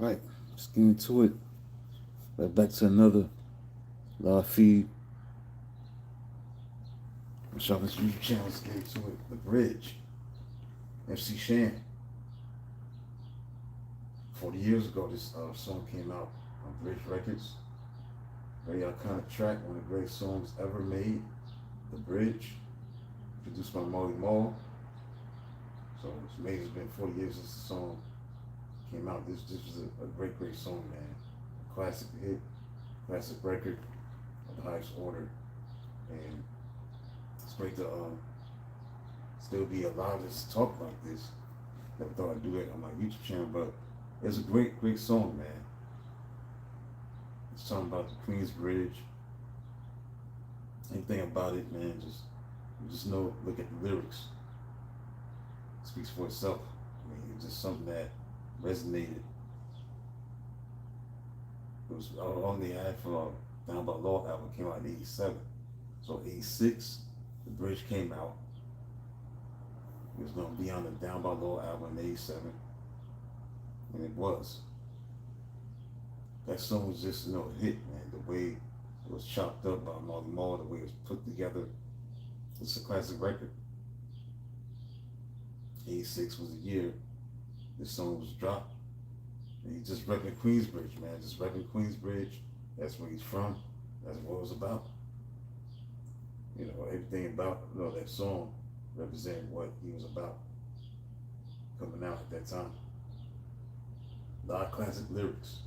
Right, let's get into it. Right back to another live feed. Sharpest YouTube channel. Let's get into it. The Bridge. MC Shan. 40 years ago, this song came out on Bridge Records. Very iconic track, one of the greatest songs ever made. The Bridge, produced by Marley Marl. So it's amazing. It's been 40 years since the song came out. This was a great song, man. A classic hit, classic record of the highest order, and it's great to still be allowed to talk about this. Never thought I'd do it on my YouTube channel, but it's a great song, man. It's talking about the Queens Bridge. Anything about it, man, just know, look at the lyrics. It speaks for itself. I mean, it's just something that resonated. It was on the ad for Down by Law album, came out in '87. So '86, the Bridge came out. It was gonna be on the Down by Law album in '87, and it was. That song was just a hit, man. The way it was chopped up by Marley Marl, the way it was put together, it's a classic record. '86 was the year this song was dropped. And he just repping Queensbridge, man. Just repping Queensbridge. That's where he's from. That's what it was about. Everything about that song represented what he was about coming out at that time. A lot of classic lyrics.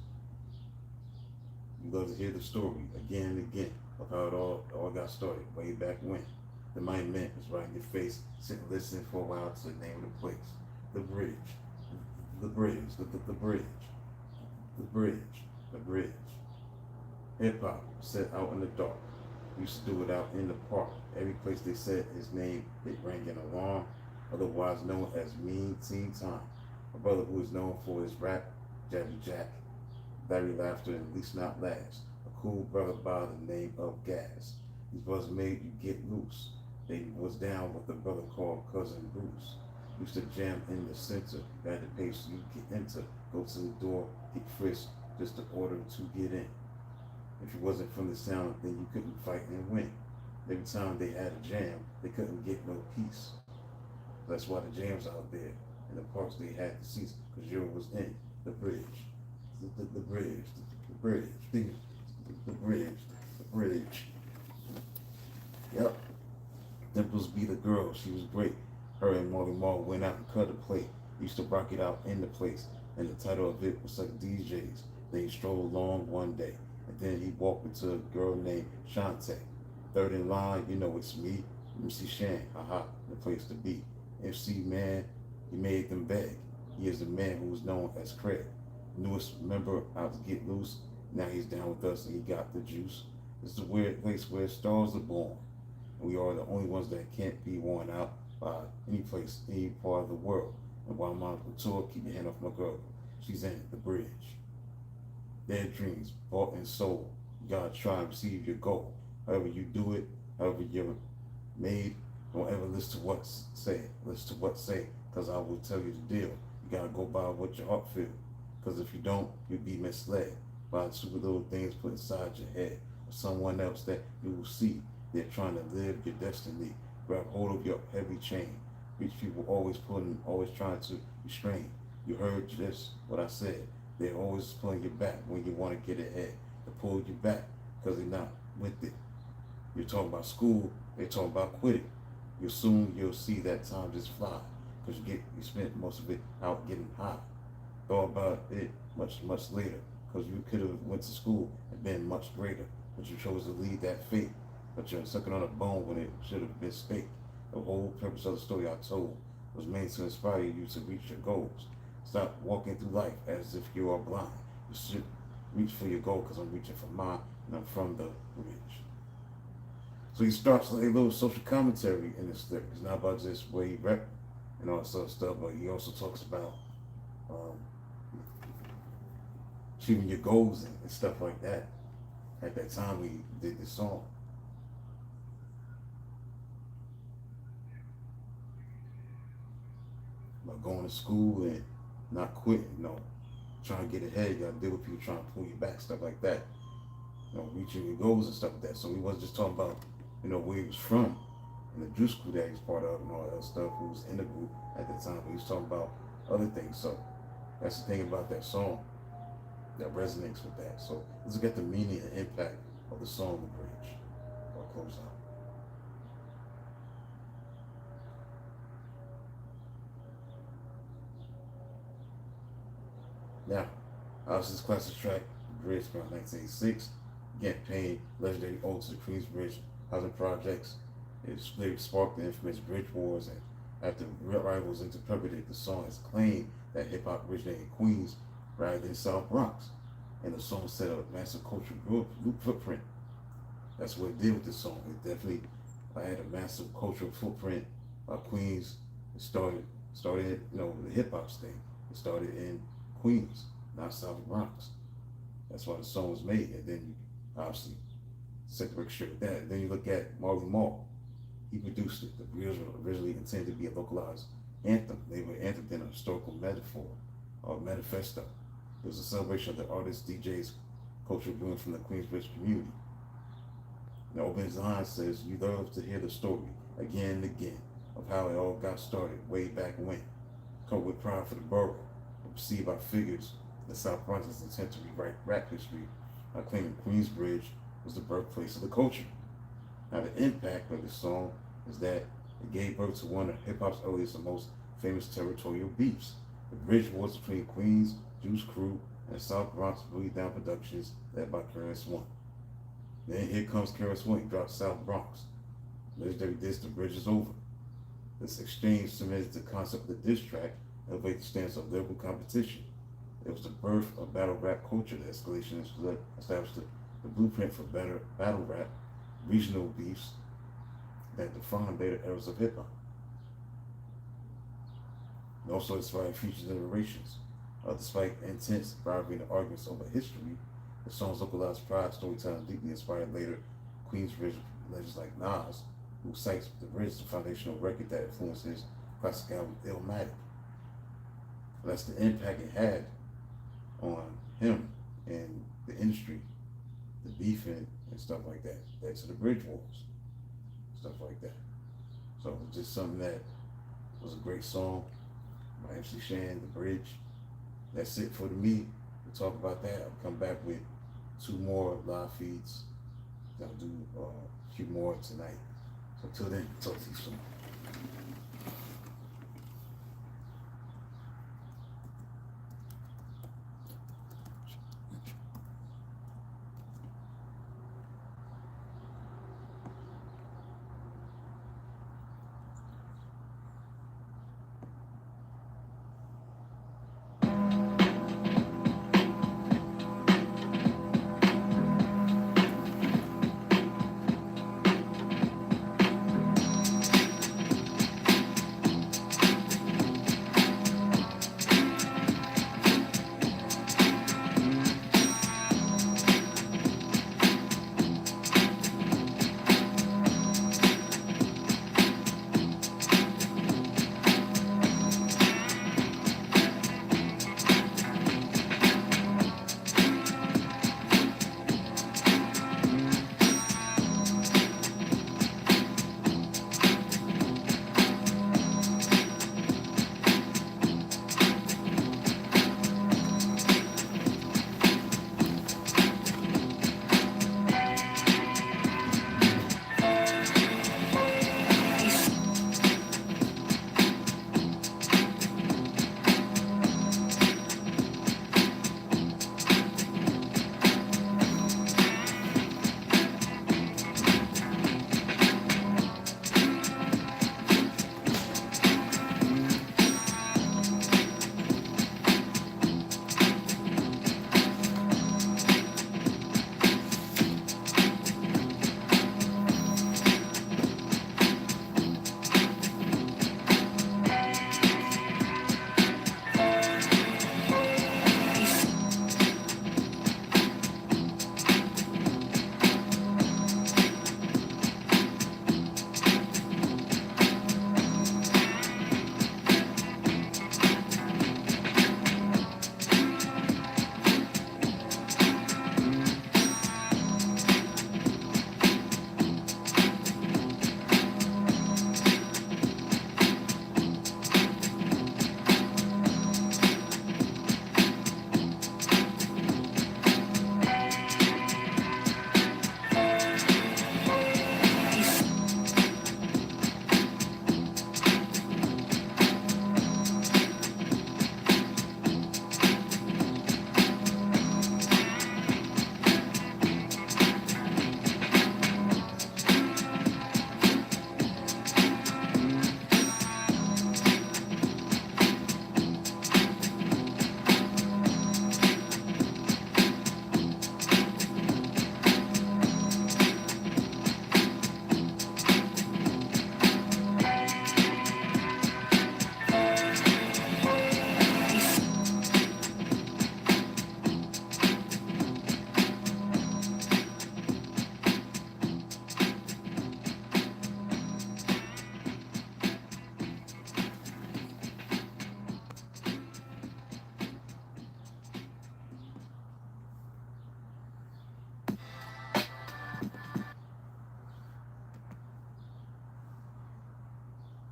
You love to hear the story again and again of how it all got started way back when. The mighty man was right in your face, sitting listening for a while to the name of the place. The bridge. The bridge. The bridge. The bridge. The bridge. Hip hop set out in the dark. Used to do it out in the park. Every place they said his name, it rang an alarm, otherwise known as Mean Teen Time. A brother who is known for his rap, Jabby Jack, Larry Laughter, and at least not last. A cool brother by the name of Gas. These brothers made you get loose. They was down with a brother called Cousin Bruce. Used to jam in the center, had to pay so you could enter. Go to the door, get frisked, just in order to get in. If you wasn't from the sound, then you couldn't fight and win. Every time they had a jam, they couldn't get no peace. That's why the jams out there in the parks they had to cease, because Euro was in the bridge. The bridge, the bridge, the bridge, the bridge. Yep. Dimples be the girl, she was great. Her and Marley Marl went out and cut a plate. Used to rock it out in the place. And the title of it was like DJs. They strolled along one day. And then he walked into a girl named Shante. Third in line, it's me, MC Shan. Haha, the place to be. MC man, he made them beg. He is the man who is known as Craig. Newest member out to get loose. Now he's down with us and he got the juice. It's the weird place where stars are born. And we are the only ones that can't be worn out by any place, any part of the world. And while I'm on tour, keep your hand off my girl. She's in the bridge. Their dreams, bought and sold. You gotta try and receive your goal. However you do it, however you're made, don't ever listen to what's said. Listen to what's said, because I will tell you the deal. You gotta go by what your heart feels. Because if you don't, you'll be misled by the super little things put inside your head or someone else that you will see. They're trying to live your destiny. Grab hold of your heavy chain. Rich people always pulling, always trying to restrain. You heard just what I said. They're always pulling you back when you want to get ahead. They pull you back because they're not with it. You're talking about school, they're talking about quitting. You'll see that time just fly because you spent most of it out getting high. Thought about it much later because you could have went to school and been much greater, but you chose to lead that fate. But you're sucking on a bone when it should have been steak. The whole purpose of the story I told was meant to inspire you to reach your goals. Stop walking through life as if you are blind. You should reach for your goal because I'm reaching for mine and I'm from the bridge. So he starts a little social commentary in this lyric. It's not about just where he rep and all that sort of stuff, but he also talks about achieving your goals and stuff like that. At that time we did this song. About going to school and not quitting, no. trying to get ahead, you gotta deal with people trying to pull you back, stuff like that. Reaching your goals and stuff like that. So he wasn't just talking about, where he was from and the Juice Crew that he was part of and all that other stuff, who was in the group at the time, but he was talking about other things. So that's the thing about that song that resonates with that. So let's look at the meaning and impact of the song The Bridge. I'll close out. Now, obviously this classic track, The Bridge, from 1986, again paying legendary ode to the Queensbridge housing projects. It sparked the infamous Bridge Wars, and after rivals interpreted the song as claimed that hip hop originated in Queens rather than South Bronx. And the song set a massive cultural footprint. That's what it did with the song. It definitely had a massive cultural footprint. Queens, it started, the hip hop thing. It started in Queens, not South Bronx. That's why the song was made. And then you obviously set the record straight with that. And then you look at Marley Marl. He produced it. The Bridge was originally intended to be a localized anthem. They were anthem in a historical metaphor or manifesto. It was a celebration of the artists, DJs, cultural brewing from the Queensbridge community. The opening line says, "You love to hear the story again and again of how it all got started way back when. Come with pride for the borough, perceived by figures the South Bronx's intent to rewrite rap history by claiming Queensbridge was the birthplace of the culture." Now, the impact of this song is that it gave birth to one of hip hop's earliest and most famous territorial beefs. The Bridge Wars between Queens, Juice Crew, and South Bronx Boogie Down Productions, led by KRS-One. Then here comes KRS-One, he drops South Bronx. Legendary diss, The Bridge is Over. This exchange cemented the concept of the diss track, elevated the stance of lyrical competition. It was the birth of battle rap culture. The escalation established the blueprint for better battle rap, regional beefs that defined later eras of hip hop. It also inspired future generations. Despite intense rivalry and arguments over history, the song's localized pride storytelling deeply inspired later Queensbridge legends like Nas, who cites The Bridge as the foundational record that influenced his classic album Illmatic. That's the impact it had on him and the industry, the beefing and stuff like that. That's the Bridge Wars, stuff like that. So it's just something that was a great song by MC Shan, The Bridge. That's it for me. We'll talk about that. I'll come back with 2 more live feeds. I'll do a few more tonight. So till then, talk to you soon.